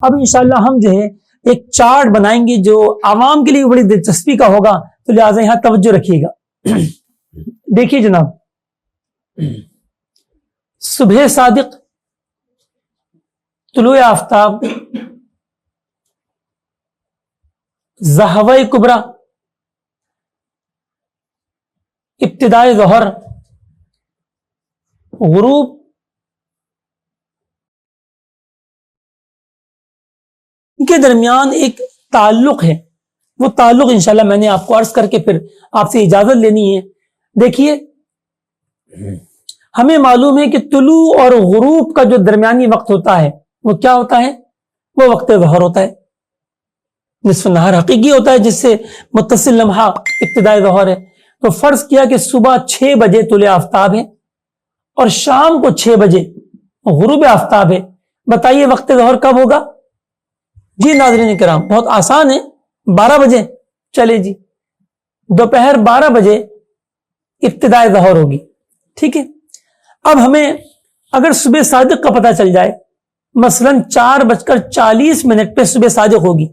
اب انشاءاللہ ہم جو ہے ایک چارٹ بنائیں گے جو عوام کے لیے بڑی دلچسپی کا ہوگا، تو لہٰذا یہاں توجہ رکھیے گا۔ دیکھیے جناب، صبح صادق، طلوع آفتاب، ضحوہ کبریٰ، ابتدائے ظہر، غروب، ان کے درمیان ایک تعلق ہے، وہ تعلق انشاءاللہ میں نے آپ کو عرض کر کے پھر آپ سے اجازت لینی ہے۔ دیکھیے، ہمیں معلوم ہے کہ طلوع اور غروب کا جو درمیانی وقت ہوتا ہے وہ کیا ہوتا ہے؟ وہ وقت ظہر ہوتا ہے۔ نصف النہار حقیقی ہوتا ہے جس سے متصل لمحہ ابتدائے ظہر ہے۔ تو فرض کیا کہ صبح 6 بجے طلوع آفتاب ہے اور شام کو 6 بجے غروب آفتاب ہے۔ بتائیے وقت ظہر کب ہوگا؟ جی ناظرین کرام، بہت آسان ہے، 12 بجے۔ چلے جی، دوپہر 12 بجے ابتدائے ظہر ہوگی، ٹھیک ہے۔ اب ہمیں اگر صبح صادق کا پتہ چل جائے، مثلا 4:40 پہ صبح صادق ہوگی،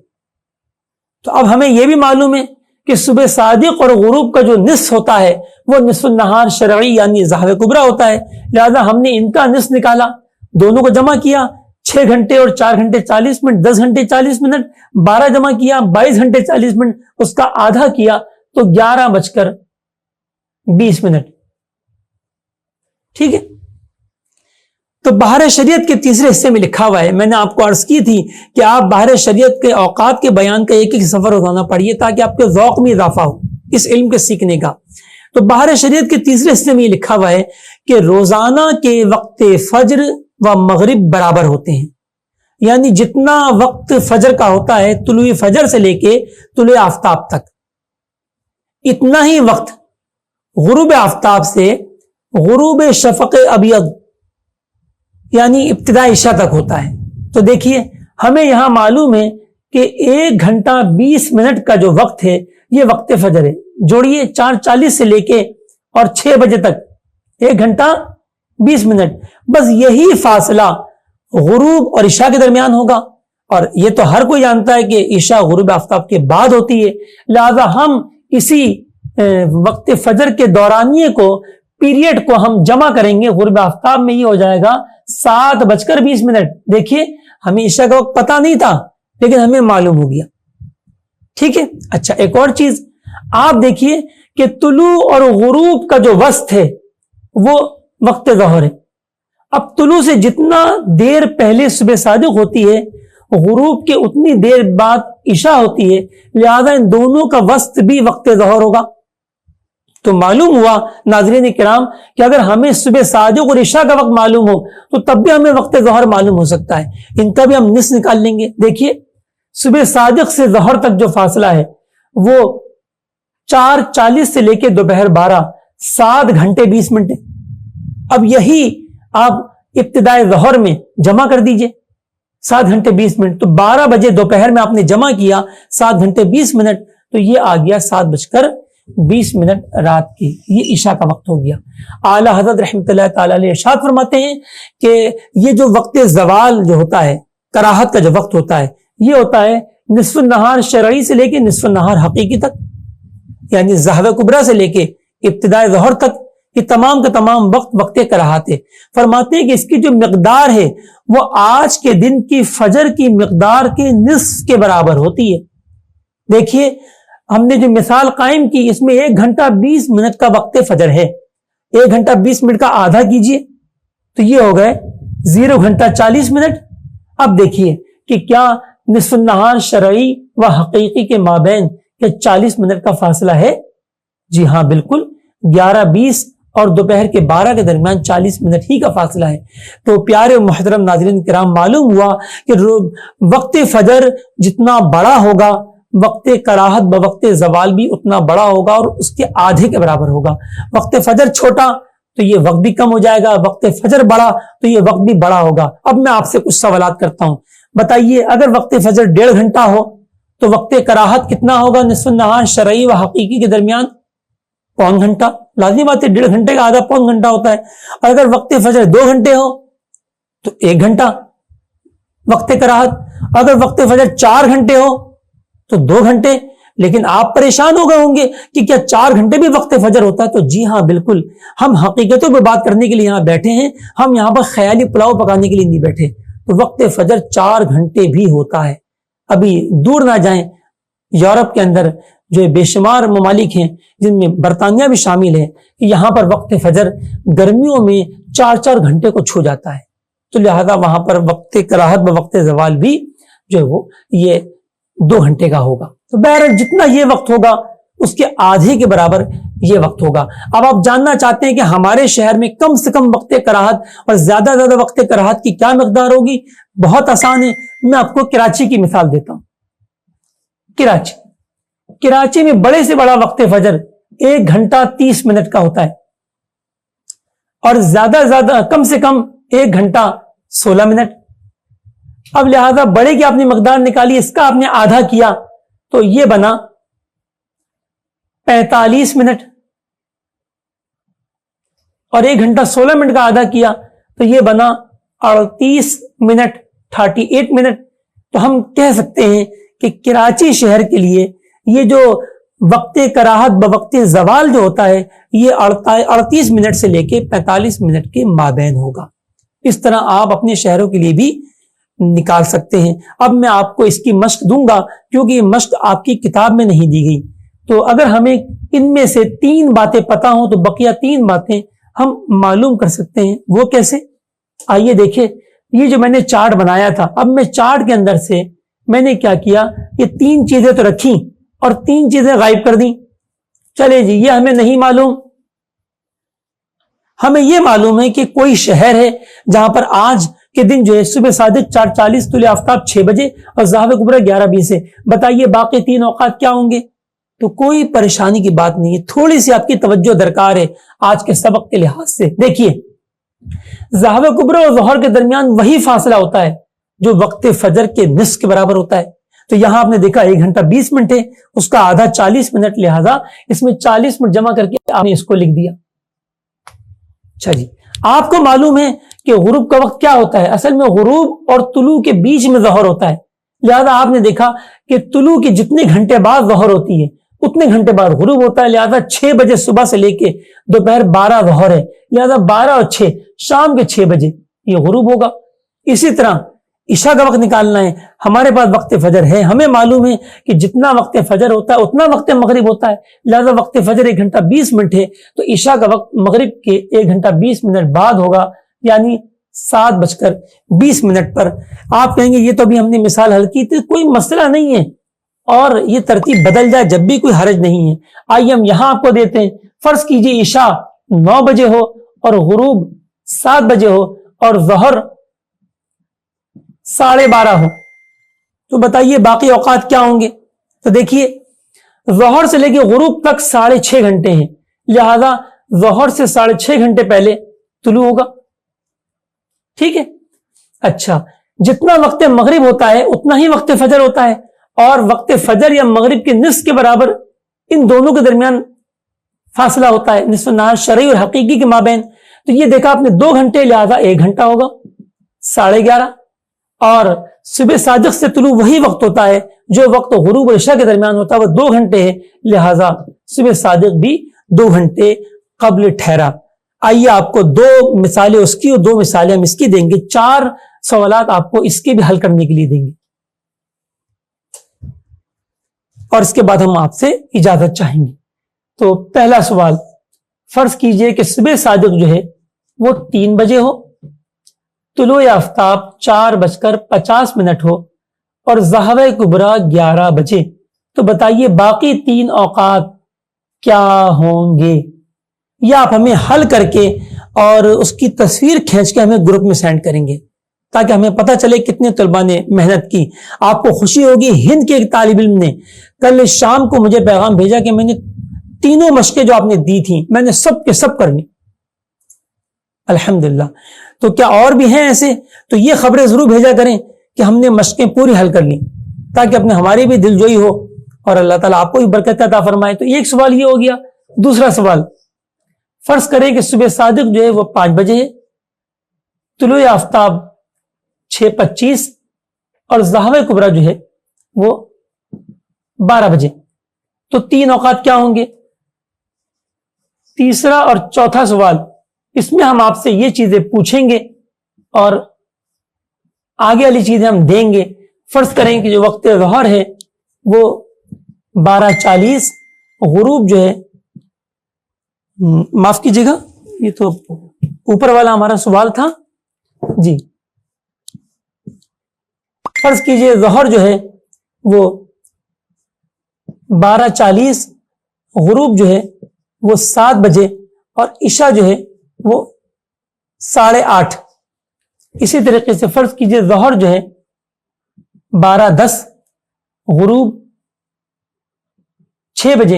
تو اب ہمیں یہ بھی معلوم ہے کہ صبح صادق اور غروب کا جو نصف ہوتا ہے وہ نصف النہار شرعی یعنی ضحوہ کبریٰ ہوتا ہے۔ لہذا ہم نے ان کا نصف نکالا، دونوں کو جمع کیا، 6 گھنٹے اور 4 گھنٹے 40 منٹ، 10 گھنٹے 40 منٹ، 12 جمع کیا 22 گھنٹے 40 منٹ، اس کا آدھا کیا تو 11:20، ٹھیک ہے۔ تو بہار شریعت کے تیسرے حصے میں لکھا ہوا ہے، میں نے آپ کو عرض کی تھی کہ آپ بہار شریعت کے اوقات کے بیان کا ایک ایک سفر روزانہ پڑھیے تاکہ آپ کے ذوق میں اضافہ ہو اس علم کے سیکھنے کا۔ تو بہار شریعت کے تیسرے حصے میں یہ لکھا ہوا ہے کہ روزانہ کے وقت فجر و مغرب برابر ہوتے ہیں، یعنی جتنا وقت فجر کا ہوتا ہے طلوع فجر سے لے کے طلوع آفتاب تک، اتنا ہی وقت غروب آفتاب سے غروب شفق ابیض یعنی ابتداء عشاء تک ہوتا ہے۔ تو دیکھیے، ہمیں یہاں معلوم ہے کہ 1 گھنٹہ 20 منٹ کا جو وقت ہے یہ وقت فجر ہے۔ جوڑیے 4:40 سے لے کے اور 6 بجے تک 1 گھنٹہ 20 منٹ، بس یہی فاصلہ غروب اور عشاء کے درمیان ہوگا، اور یہ تو ہر کوئی جانتا ہے کہ عشاء غروب آفتاب کے بعد ہوتی ہے۔ لہذا ہم اسی وقت فجر کے دورانیے کو، پیریڈ کو ہم جمع کریں گے، غروب آفتاب میں یہ ہو جائے گا 7:20۔ دیکھیے، ہمیں عشاء کا وقت پتہ نہیں تھا لیکن ہمیں معلوم ہو گیا، ٹھیک ہے۔ اچھا، ایک اور چیز آپ دیکھیے کہ طلوع اور غروب کا جو وسط ہے وہ وقت ظہر ہے۔ اب طلوع سے جتنا دیر پہلے صبح صادق ہوتی ہے، غروب کے اتنی دیر بعد عشاء ہوتی ہے، لہذا ان دونوں کا وسط بھی وقت ظہر ہوگا۔ تو معلوم ہوا ناظرین کرام کہ اگر ہمیں صبح صادق اور عشاء کا وقت معلوم ہو تو تب بھی ہمیں وقت ظہر معلوم ہو سکتا ہے، ان کا بھی ہم نصف نکال لیں گے۔ دیکھیے، صبح صادق سے ظہر تک جو فاصلہ ہے وہ 4:40 سے لے کے دوپہر 12، 7 گھنٹے 20 منٹ ہے۔ اب یہی آپ ابتدائے ظہر میں جمع کر دیجئے 7 گھنٹے 20 منٹ، تو 12 بجے دوپہر میں آپ نے جمع کیا 7 گھنٹے 20 منٹ، تو یہ آ گیا 7:20 رات کی، یہ عشاء کا وقت ہو گیا۔ اعلیٰ حضرت رحمۃ اللہ تعالی علیہ ارشاد فرماتے ہیں کہ یہ جو وقت زوال جو ہوتا ہے، کراہت کا جو وقت ہوتا ہے، یہ ہوتا ہے نصف النہار شرعی سے لے کے نصف النہار حقیقی تک، یعنی ضحوہ کبریٰ سے لے کے ابتدائے ظہر تک، یہ تمام کا تمام وقت کراہت ہے۔ فرماتے ہیں کہ اس کی جو مقدار ہے وہ آج کے دن کی فجر کی مقدار کے نصف کے برابر ہوتی ہے۔ دیکھیے، ہم نے جو مثال قائم کی اس میں 1 گھنٹہ 20 منٹ کا وقت فجر ہے، 1 گھنٹہ 20 منٹ کا آدھا کیجئے تو یہ ہو گئے 0 گھنٹہ 40 منٹ۔ اب دیکھیے کہ کیا نصف النہار شرعی و حقیقی کے مابین کیا 40 منٹ کا فاصلہ ہے؟ جی ہاں، بالکل، 11:20 اور دوپہر کے 12 کے درمیان 40 منٹ ہی کا فاصلہ ہے۔ تو پیارے محترم ناظرین کرام، معلوم ہوا کہ وقت فجر جتنا بڑا ہوگا، وقت کراہت بوقت زوال بھی اتنا بڑا ہوگا اور اس کے آدھے کے برابر ہوگا۔ وقت فجر چھوٹا تو یہ وقت بھی کم ہو جائے گا، وقت فجر بڑا تو یہ وقت بھی بڑا ہوگا۔ اب میں آپ سے کچھ سوالات کرتا ہوں، بتائیے اگر وقت فجر 1.5 گھنٹہ ہو تو وقت کراہت کتنا ہوگا نصف النہار شرعی و حقیقی کے درمیان؟ 1.25 گھنٹہ۔ لازمی بات ہے 1.5 گھنٹے کا آدھا 1.25 گھنٹہ ہوتا ہے۔ اور اگر وقت فجر 2 گھنٹے ہو تو 1 گھنٹہ وقت کراہت، اگر وقت فجر 4 گھنٹے ہو تو 2 گھنٹے. لیکن آپ پریشان ہو گئے ہوں گے کہ کیا 4 گھنٹے بھی وقت فجر ہوتا ہے؟ تو جی ہاں بالکل، ہم حقیقتوں پہ بات کرنے کے لیے یہاں بیٹھے ہیں، ہم یہاں پر خیالی پلاؤ پکانے کے لیے نہیں بیٹھے. تو وقت فجر 4 گھنٹے بھی ہوتا ہے. ابھی دور نہ جائیں، یورپ کے اندر جو بے شمار ممالک ہیں جن میں برطانیہ بھی شامل ہے، کہ یہاں پر وقت فجر گرمیوں میں 4 گھنٹے کو چھو جاتا ہے. تو لہذا وہاں پر وقت کراہت بوقت زوال بھی جو ہے وہ یہ 2 گھنٹے کا ہوگا. تو بہرحال جتنا یہ وقت ہوگا اس کے آدھے کے برابر یہ وقت ہوگا. اب آپ جاننا چاہتے ہیں کہ ہمارے شہر میں کم سے کم وقت کراہت اور زیادہ سے زیادہ وقت کراہت کی کیا مقدار ہوگی؟ بہت آسان ہے، میں آپ کو کراچی کی مثال دیتا ہوں. کراچی میں بڑے سے بڑا وقت فجر 1 گھنٹہ 30 منٹ کا ہوتا ہے، اور زیادہ زیادہ کم سے کم 1 گھنٹہ 16 منٹ. اب لہذا بڑے کی آپ نے مقدار نکالی، اس کا آپ نے آدھا کیا تو یہ بنا 45 منٹ، اور 1 گھنٹہ 16 منٹ کا آدھا کیا تو یہ بنا 38 منٹ 38 منٹ. تو ہم کہہ سکتے ہیں کہ کراچی شہر کے لیے یہ جو وقت کراہت بوقت زوال جو ہوتا ہے یہ 38 منٹ سے لے کے 45 منٹ کے مابین ہوگا. اس طرح آپ اپنے شہروں کے لیے بھی نکال سکتے ہیں. اب میں آپ کو اس کی مشق دوں گا کیونکہ یہ مشق آپ کی کتاب میں نہیں دی گئی. تو اگر ہمیں ان میں سے 3 باتیں پتہ ہوں تو بقیہ 3 باتیں ہم معلوم کر سکتے ہیں. وہ کیسے؟ آئیے دیکھیں. یہ جو میں نے چارٹ بنایا تھا، اب میں چارٹ کے اندر سے میں نے کیا کیا، یہ 3 چیزیں تو رکھی اور 3 چیزیں غائب کر دیں. چلے جی، یہ ہمیں نہیں معلوم. ہمیں یہ معلوم ہے کہ کوئی شہر ہے جہاں پر آج کے دن جو ہے صبح صادق 4:40، طلوع آفتاب 6 بجے اور ظہر کبریٰ 11:20 ہے. بتائیے باقی 3 اوقات کیا ہوں گے؟ تو کوئی پریشانی کی بات نہیں ہے، تھوڑی سی آپ کی توجہ درکار ہے آج کے سبق کے لحاظ سے. دیکھیے، ظہر کبریٰ اور ظہر کے درمیان وہی فاصلہ ہوتا ہے جو وقت فجر کے نصف کے برابر ہوتا ہے. تو یہاں آپ نے دیکھا 1 گھنٹہ 20 منٹ ہے، اس کا آدھا 40 منٹ، لہذا اس میں 40 منٹ جمع کر کے آپ نے اس کو لکھ دیا. اچھا جی، آپ کو معلوم ہے کہ غروب کا وقت کیا ہوتا ہے؟ اصل میں غروب اور طلوع کے بیچ میں ظہر ہوتا ہے. لہذا آپ نے دیکھا کہ طلوع کے جتنے گھنٹے بعد ظہر ہوتی ہے اتنے گھنٹے بعد غروب ہوتا ہے. لہذا 6 بجے صبح سے لے کے دوپہر 12 ظہر ہے، لہذا 12 اور 6 شام کے 6 بجے یہ غروب ہوگا. اسی طرح عشاء کا وقت نکالنا ہے، ہمارے پاس وقت فجر ہے، ہمیں معلوم ہے کہ جتنا وقت فجر ہوتا ہے اتنا وقت مغرب ہوتا ہے. لہذا وقت فجر 1 گھنٹہ 20 منٹ ہے تو عشاء کا وقت مغرب کے 1 گھنٹہ 20 منٹ بعد ہوگا، یعنی 7:20 پر. آپ کہیں گے یہ تو ابھی ہم نے مثال حل کی تھی، کوئی مسئلہ نہیں ہے اور یہ ترتیب بدل جائے جب بھی کوئی حرج نہیں ہے. آئیے ہم یہاں آپ کو دیتے ہیں. فرض کیجئے عشاء 9 بجے ہو اور غروب 7 بجے ہو اور ظہر 12:30 ہو، تو بتائیے باقی اوقات کیا ہوں گے؟ تو دیکھیے، ظہر سے لے کے غروب تک 6.5 گھنٹے ہیں، لہذا ظہر سے 6.5 گھنٹے پہلے طلوع ہوگا. ٹھیک ہے. اچھا، جتنا وقت مغرب ہوتا ہے اتنا ہی وقت فجر ہوتا ہے، اور وقت فجر یا مغرب کے نصف کے برابر ان دونوں کے درمیان فاصلہ ہوتا ہے، نصف نہار شرعی اور حقیقی کے مابین. تو یہ دیکھا آپ نے 2 گھنٹے، لہذا 1 گھنٹہ ہوگا 11:30. اور صبح صادق سے طلوع وہی وقت ہوتا ہے جو وقت غروب اور عشاء کے درمیان ہوتا ہے، وہ 2 گھنٹے ہے، لہذا صبح صادق بھی 2 گھنٹے قبل ٹھہرا. آئیے آپ کو 2 مثالیں اس کی اور 2 مثالیں ہم اس کی دیں گے. 4 سوالات آپ کو اس کے بھی حل کرنے کے لیے دیں گے اور اس کے بعد ہم آپ سے اجازت چاہیں گے. تو پہلا سوال، فرض کیجئے کہ صبح صادق جو ہے وہ 3 بجے ہو، طلوع آفتاب 4:50 ہو اور ظہر کبریٰ 11 بجے. تو بتائیے باقی 3 اوقات کیا ہوں گے؟ یا آپ ہمیں حل کر کے اور اس کی تصویر کھینچ کے ہمیں گروپ میں سینڈ کریں گے تاکہ ہمیں پتہ چلے کتنے طلباء نے محنت کی. آپ کو خوشی ہوگی، ہند کے ایک طالب علم نے کل شام کو مجھے پیغام بھیجا کہ میں نے 3 مشقیں جو آپ نے دی تھیں میں نے سب کے سب کر لی الحمدللہ. تو کیا اور بھی ہیں ایسے؟ تو یہ خبریں ضرور بھیجا کریں کہ ہم نے مشقیں پوری حل کر لی تاکہ اپنے ہماری بھی دل جوئی ہو اور اللہ تعالیٰ آپ کو بھی برکت عطا فرمائے. تو ایک سوال یہ ہو گیا. دوسرا سوال، فرض کریں کہ صبح صادق جو ہے وہ 5 بجے ہے، طلوع آفتاب 6:25 اور ضحوہ کبریٰ جو ہے وہ 12 بجے. تو 3 اوقات کیا ہوں گے؟ تیسرا اور چوتھا سوال اس میں ہم آپ سے یہ چیزیں پوچھیں گے اور آگے والی چیزیں ہم دیں گے. فرض کریں کہ جو وقت ظہر ہے وہ 12:40، غروب جو ہے، معاف کیجیے گا یہ تو اوپر والا ہمارا سوال تھا جی. فرض کیجئے ظہر جو ہے وہ 12:40، غروب جو ہے وہ 7 بجے اور عشاء جو ہے وہ 8:30. اسی طریقے سے فرض کیجئے ظہر جو ہے 12:10، غروب 6 بجے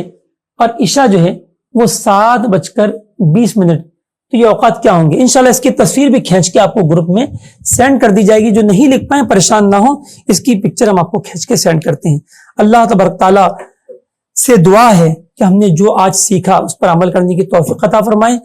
اور عشاء جو ہے وہ 7:20. تو یہ اوقات کیا ہوں گے؟ انشاءاللہ اس کی تصویر بھی کھینچ کے آپ کو گروپ میں سینڈ کر دی جائے گی. جو نہیں لکھ پائیں پریشان نہ ہو، اس کی پکچر ہم آپ کو کھینچ کے سینڈ کرتے ہیں. اللہ تبارک تعالیٰ سے دعا ہے کہ ہم نے جو آج سیکھا اس پر عمل کرنے کی توفیق عطا فرمائے.